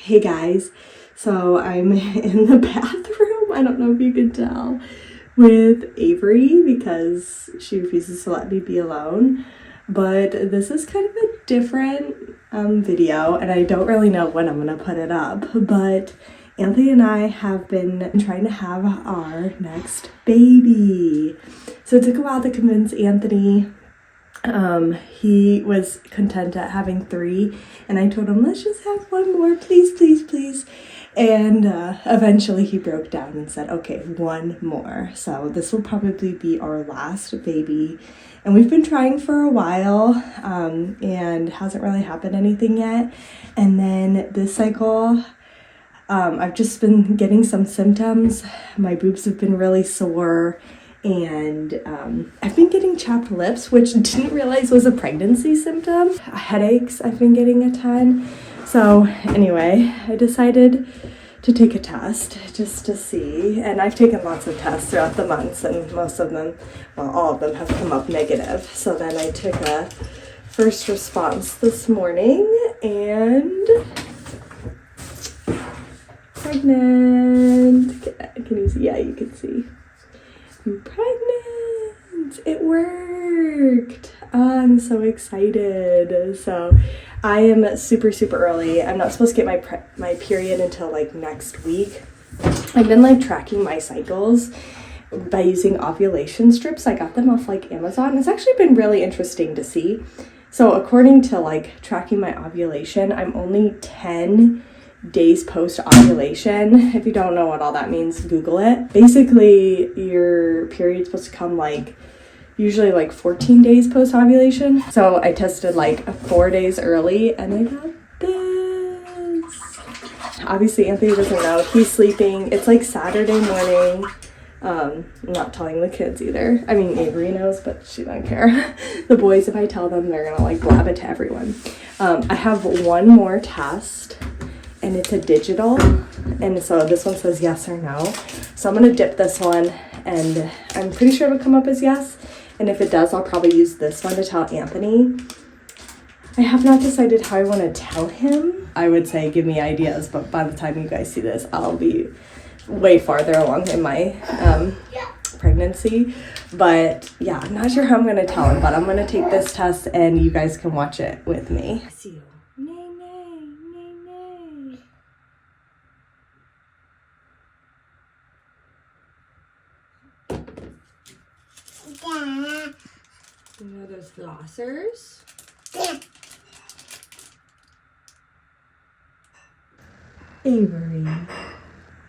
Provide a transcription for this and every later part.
Hey guys, so I'm in the bathroom, I don't know if you can tell, with Avery because she refuses to let me be alone. But this is kind of a different video, and I don't really know when I'm gonna put it up, but Anthony and I have been trying to have our next baby. So it took a while to convince Anthony. He was content at having 3, and I told him, let's just have one more, please, please, please. And eventually he broke down and said, okay, one more. So this will probably be our last baby. And we've been trying for a while, and hasn't really happened anything yet. And then this cycle, I've just been getting some symptoms. My boobs have been really sore. And I've been getting chapped lips, which I didn't realize was a pregnancy symptom. Headaches, I've been getting a ton. So anyway, I decided to take a test just to see. And I've taken lots of tests throughout the months, and most of them, well, all of them have come up negative. So then I took a first response this morning, and pregnant. Can you see? Yeah, you can see. I'm pregnant. It worked. I'm so excited. So I am super early. I'm not supposed to get my period until like next week. I've been like tracking my cycles by using ovulation strips. I got them off like Amazon. It's actually been really interesting to see. So according to like tracking my ovulation, I'm only 10 days post ovulation. If you don't know what all that means, Google it. Basically, your period's supposed to come like usually like 14 days post ovulation. So I tested like 4 days early, and I got this. Obviously Anthony doesn't know. He's sleeping. It's like Saturday morning. I'm not telling the kids either. I mean, Avery knows, but she doesn't care. The boys, if I tell them, they're gonna like blab it to everyone. I have one more test, and it's a digital, and so this one says yes or no. So I'm gonna dip this one, and I'm pretty sure it'll come up as yes, and if it does, I'll probably use this one to tell Anthony. I have not decided how I want to tell him. I would say give me ideas, but by the time you guys see this, I'll be way farther along in my pregnancy. But yeah, I'm not sure how I'm gonna tell him, but I'm gonna take this test and you guys can watch it with me. See you. You know those flossers? Avery,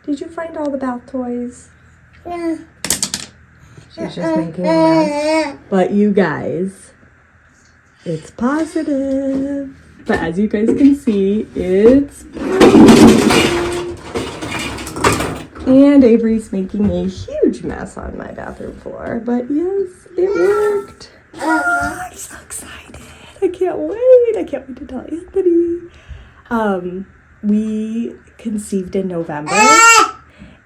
did you find all the bath toys? Yeah. She's just making a mess. But you guys, it's positive. But as you guys can see, it's positive. And Avery's making a huge mess on my bathroom floor. But yes, it worked. Oh, I'm so excited. I can't wait. I can't wait to tell Anthony. We conceived in November.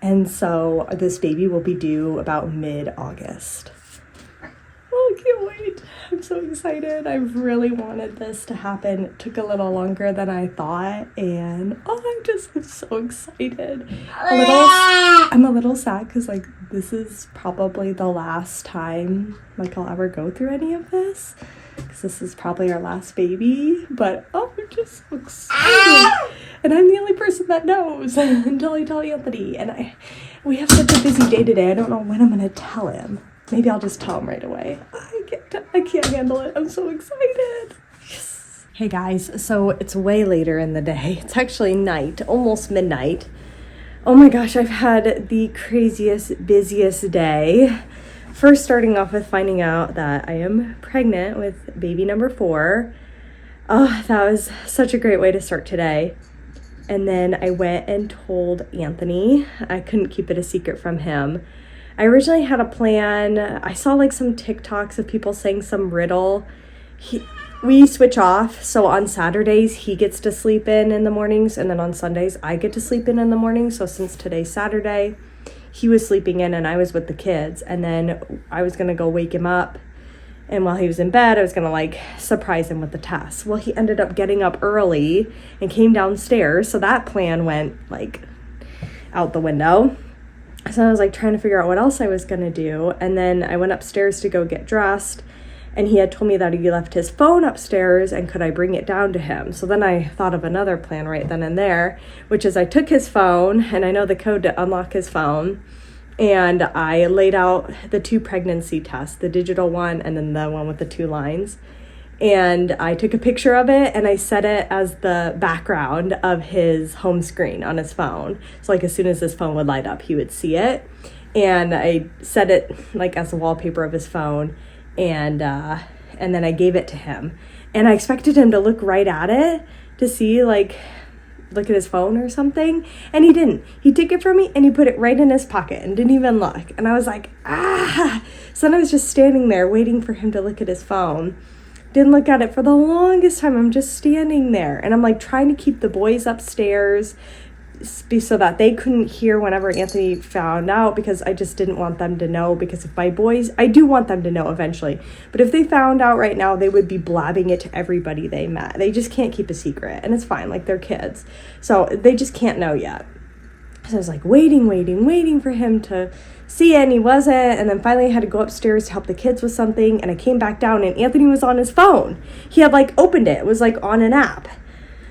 And so this baby will be due about mid-August. Oh, I can't wait. I'm so excited. I've really wanted this to happen. It took a little longer than I thought. And I'm so excited. I'm a little sad because like this is probably the last time like I'll ever go through any of this. Because this is probably our last baby. But I'm just so excited. And I'm the only person that knows until I tell Anthony. And we have such a busy day today. I don't know when I'm going to tell him. Maybe I'll just tell him right away. I can't handle it. I'm so excited. Yes. Hey guys, so it's way later in the day. It's actually night, almost midnight. Oh my gosh, I've had the craziest, busiest day. First, starting off with finding out that I am pregnant with baby number 4. Oh, that was such a great way to start today. And then I went and told Anthony. I couldn't keep it a secret from him. I originally had a plan. I saw like some TikToks of people saying some riddle. We switch off. So on Saturdays, he gets to sleep in the mornings. And then on Sundays, I get to sleep in the mornings. So since today's Saturday, he was sleeping in and I was with the kids. And then I was going to go wake him up And while he was in bed, I was going to like surprise him with the test. Well, he ended up getting up early and came downstairs. So that plan went like out the window. So I was like trying to figure out what else I was going to do. And then I went upstairs to go get dressed. And he had told me that he left his phone upstairs and could I bring it down to him. So then I thought of another plan right then and there, which is I took his phone and I know the code to unlock his phone. And I laid out the 2 pregnancy tests, the digital one and then the one with the 2 lines. And I took a picture of it and I set it as the background of his home screen on his phone. So like as soon as his phone would light up, he would see it. And I set it like as the wallpaper of his phone. And then I gave it to him. And I expected him to look right at it to see like look at his phone or something, and he didn't. He took it from me and he put it right in his pocket and didn't even look. And I was like, ah. So then I was just standing there waiting for him to look at his phone. Didn't look at it for the longest time. I'm just standing there and I'm like trying to keep the boys upstairs so that they couldn't hear whenever Anthony found out, because I just didn't want them to know, because if my boys, I do want them to know eventually, but if they found out right now, they would be blabbing it to everybody they met. They just can't keep a secret, and it's fine, like they're kids, so they just can't know yet. So I was like waiting for him to see it, and he wasn't. And then finally I had to go upstairs to help the kids with something, and I came back down and Anthony was on his phone. He had like opened it was like on an app.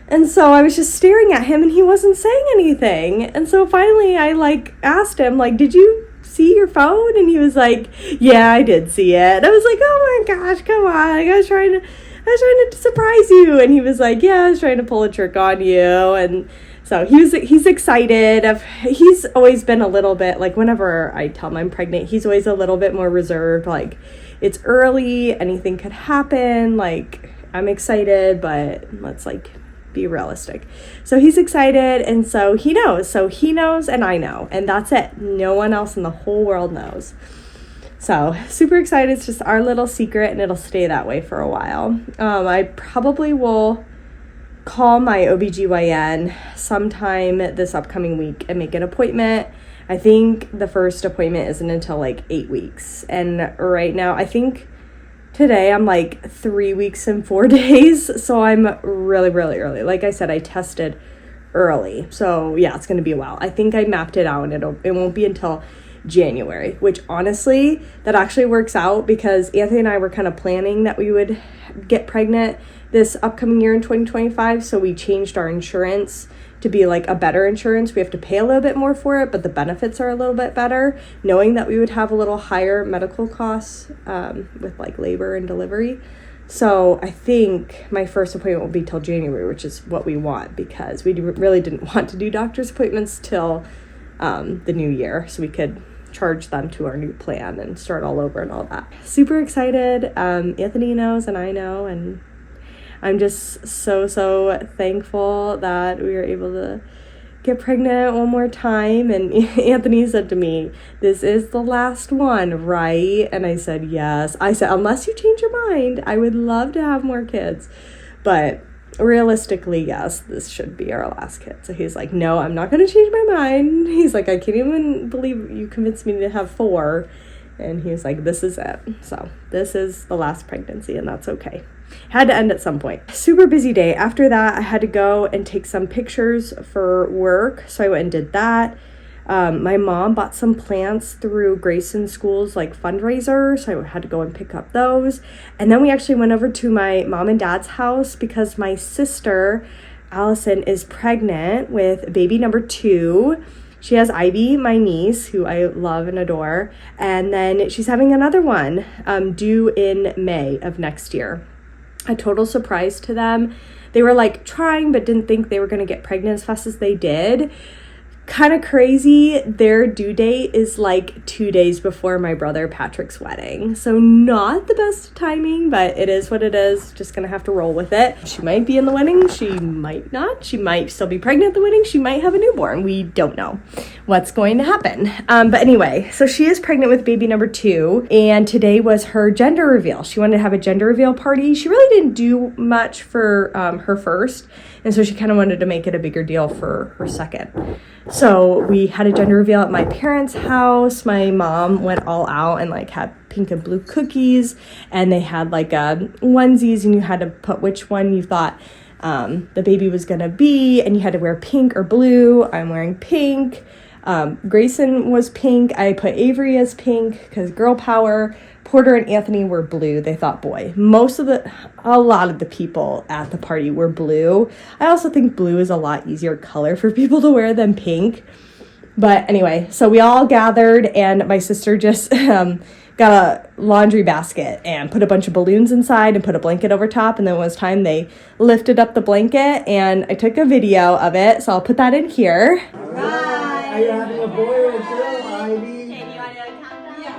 And so I was just staring at him and he wasn't saying anything. And so finally I like asked him, like, did you see your phone? And he was like, yeah, I did see it. And I was like, oh my gosh, come on. Like, I was trying to surprise you. And he was like, yeah, I was trying to pull a trick on you. And so he's excited. He's always been a little bit, like whenever I tell him I'm pregnant, he's always a little bit more reserved. Like, it's early, anything could happen. Like, I'm excited, but let's like be realistic. So he's excited, and so he knows and I know, and that's it. No one else in the whole world knows. So super excited. It's just our little secret, and it'll stay that way for a while. I probably will call my OBGYN sometime this upcoming week and make an appointment. I think the first appointment isn't until like 8 weeks, and right now I think today I'm like 3 weeks and 4 days, so I'm really early. Like I said, I tested early, so yeah, it's gonna be a while. I think I mapped it out, and it won't be until January, which honestly, that actually works out, because Anthony and I were kind of planning that we would get pregnant this upcoming year in 2025, so we changed our insurance to be like a better insurance. We have to pay a little bit more for it, but the benefits are a little bit better, knowing that we would have a little higher medical costs with like labor and delivery. So I think my first appointment will be till January, which is what we want, because we really didn't want to do doctor's appointments till the new year, so we could charge them to our new plan and start all over and all that. Super excited. Anthony knows and I know, and I'm just so thankful that we were able to get pregnant one more time. And Anthony said to me, this is the last one, right? And I said, yes. I said, unless you change your mind, I would love to have more kids. But realistically, yes, this should be our last kid. So he's like, no, I'm not going to change my mind. He's like, I can't even believe you convinced me to have 4. And he was like, this is it. So this is the last pregnancy, and that's okay. Had to end at some point. Super busy day. After that, I had to go and take some pictures for work. So I went and did that. My mom bought some plants through Grayson School's like fundraiser, so I had to go and pick up those. And then we actually went over to my mom and dad's house, because my sister Allison is pregnant with baby number 2. She has Ivy, my niece, who I love and adore, and then she's having another one due in May of next year. A total surprise to them. They were like trying, but didn't think they were going to get pregnant as fast as they did. Kind of crazy. Their due date is like 2 days before my brother Patrick's wedding. So not the best timing, but it is what it is. Just gonna have to roll with it. She might be in the wedding. She might not. She might still be pregnant at the wedding. She might have a newborn. We don't know. what's going to happen. But anyway, so she is pregnant with baby number 2, and today was her gender reveal. She wanted to have a gender reveal party. She really didn't do much for her first, and so she kind of wanted to make it a bigger deal for her second. So we had a gender reveal at my parents' house. My mom went all out and like had pink and blue cookies, and they had like onesies, and you had to put which one you thought the baby was gonna be, and you had to wear pink or blue. I'm wearing pink. Grayson was pink. I put Avery as pink because girl power. Porter and Anthony were blue. They thought boy. A lot of the people at the party were blue. I also think blue is a lot easier color for people to wear than pink. But anyway, so we all gathered, and my sister just got a laundry basket and put a bunch of balloons inside and put a blanket over top. And then when it was time, they lifted up the blanket, and I took a video of it. So I'll put that in here. All right. Are you having a boy or a girl, Ivy? Okay, do you want to do a countdown? Yeah.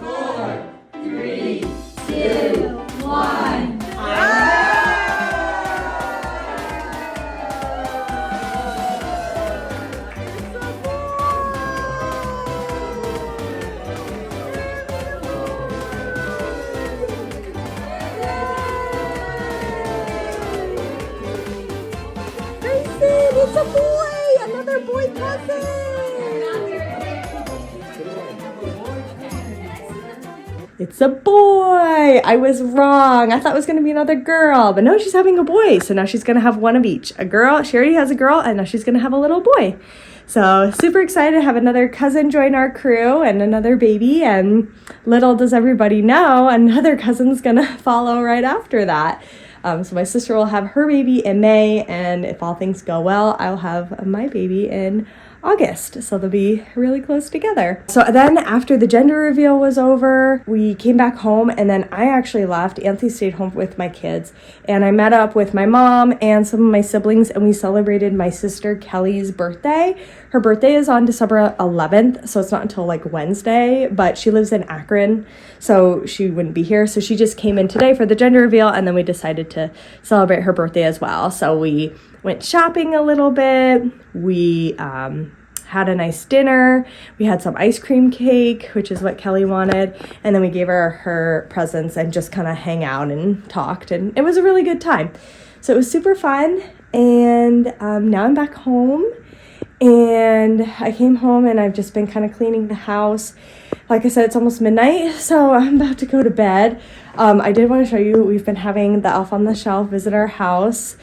4, 3, 2, 1. It's a boy! Another boy cousin! It's a boy! I was wrong. I thought it was going to be another girl, but no, she's having a boy. So now she's going to have one of each. A girl, she already has a girl, and now she's going to have a little boy. So super excited to have another cousin join our crew and another baby. And little does everybody know, another cousin's going to follow right after that. So my sister will have her baby in May, and if all things go well, I'll have my baby in August. So they'll be really close together. So then after the gender reveal was over, we came back home, and then I actually left. Anthony stayed home with my kids, and I met up with my mom and some of my siblings, and we celebrated my sister Kelly's birthday. Her birthday is on December 11th, so it's not until like Wednesday, but she lives in Akron, so she wouldn't be here. So she just came in today for the gender reveal, and then we decided to celebrate her birthday as well. So we went shopping a little bit. We had a nice dinner. We had some ice cream cake, which is what Kelly wanted. And then we gave her presents and just kind of hang out and talked. And it was a really good time. So it was super fun. And now I'm back home. And I came home and I've just been kind of cleaning the house. Like I said, it's almost midnight, so I'm about to go to bed. I did want to show you, we've been having the elf on the shelf visit our house.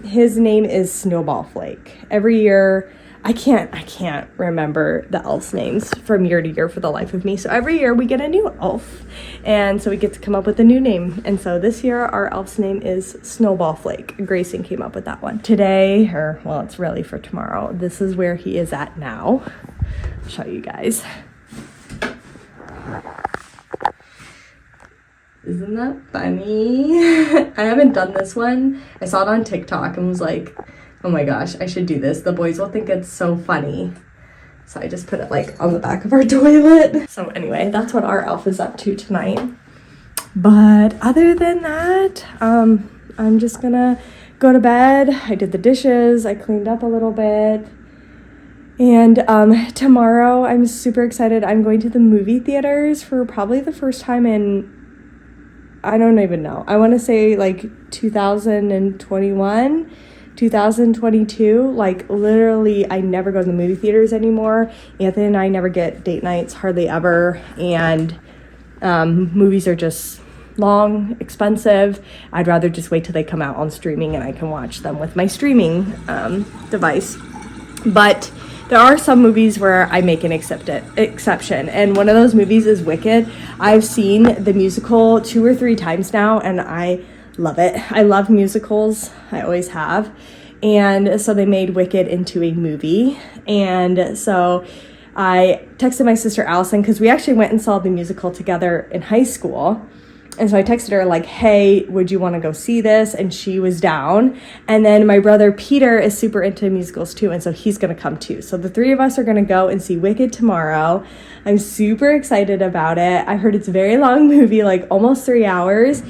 His name is Snowball Flake. Every year, I can't remember the elf's names from year to year for the life of me. So every year we get a new elf, and so we get to come up with a new name. And so this year our elf's name is Snowball Flake. Grayson came up with that one. Today, or well, it's really for tomorrow, this is where he is at now. I'll show you guys. Isn't that funny? I haven't done this one. I saw it on TikTok and was like, oh my gosh, I should do this. The boys will think it's so funny. So I just put it like on the back of our toilet. So anyway, that's what our elf is up to tonight. But other than that, I'm just gonna go to bed. I did the dishes, I cleaned up a little bit. And tomorrow I'm super excited. I'm going to the movie theaters for probably the first time in, I don't even know. I want to say like 2021, 2022. Like literally, I never go to the movie theaters anymore. Anthony and I never get date nights, hardly ever. And movies are just long, expensive. I'd rather just wait till they come out on streaming and I can watch them with my streaming device. But there are some movies where I make an exception, and one of those movies is Wicked. I've seen the musical 2 or 3 times now, and I love it. I love musicals. I always have. And so they made Wicked into a movie. And so I texted my sister Allison, because we actually went and saw the musical together in high school. And so I texted her like, hey, would you want to go see this? And she was down. And then my brother Peter is super into musicals too, and so he's going to come too. So the 3 of us are going to go and see Wicked tomorrow. I'm super excited about it. I heard it's a very long movie, like almost 3 hours.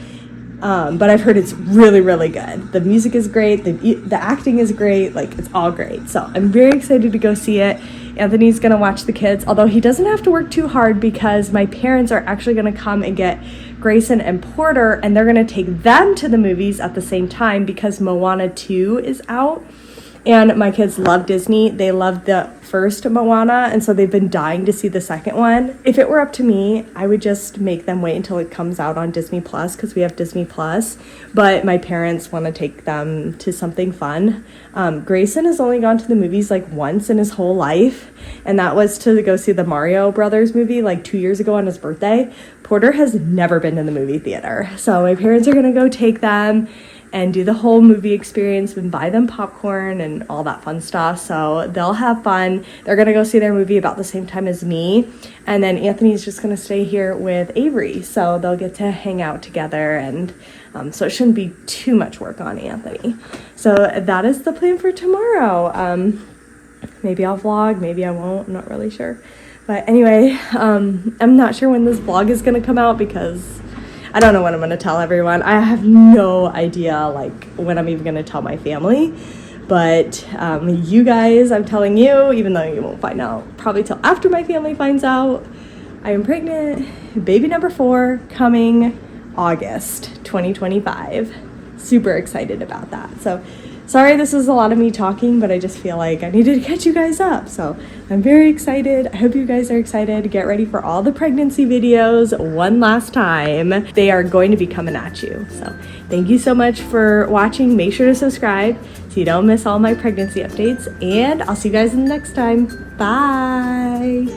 But I've heard it's really, really good. The music is great. The acting is great. Like, it's all great. So I'm very excited to go see it. Anthony's gonna watch the kids, although he doesn't have to work too hard because my parents are actually gonna come and get Grayson and Porter, and they're gonna take them to the movies at the same time because Moana 2 is out. And my kids love Disney. They love the first Moana, and so they've been dying to see the second one. If it were up to me, I would just make them wait until it comes out on Disney Plus because we have Disney Plus. But my parents want to take them to something fun. Grayson has only gone to the movies like once in his whole life, and that was to go see the Mario Brothers movie like 2 years ago on his birthday. Porter has never been to the movie theater. So my parents are gonna go take them and do the whole movie experience and buy them popcorn and all that fun stuff. So they'll have fun. They're gonna go see their movie about the same time as me. And then Anthony's just gonna stay here with Avery. So they'll get to hang out together, and so it shouldn't be too much work on Anthony. So that is the plan for tomorrow. Maybe I'll vlog, maybe I won't, I'm not really sure. But anyway, I'm not sure when this vlog is gonna come out because I don't know when I'm gonna tell everyone. I have no idea like when I'm even gonna tell my family. But you guys, I'm telling you, even though you won't find out probably till after my family finds out, I am pregnant, baby number 4, coming August 2025. Super excited about that. So sorry this is a lot of me talking, but I just feel like I needed to catch you guys up. So I'm very excited. I hope you guys are excited. Get ready for all the pregnancy videos one last time. They are going to be coming at you. So thank you so much for watching. Make sure to subscribe so you don't miss all my pregnancy updates. And I'll see you guys in the next time. Bye.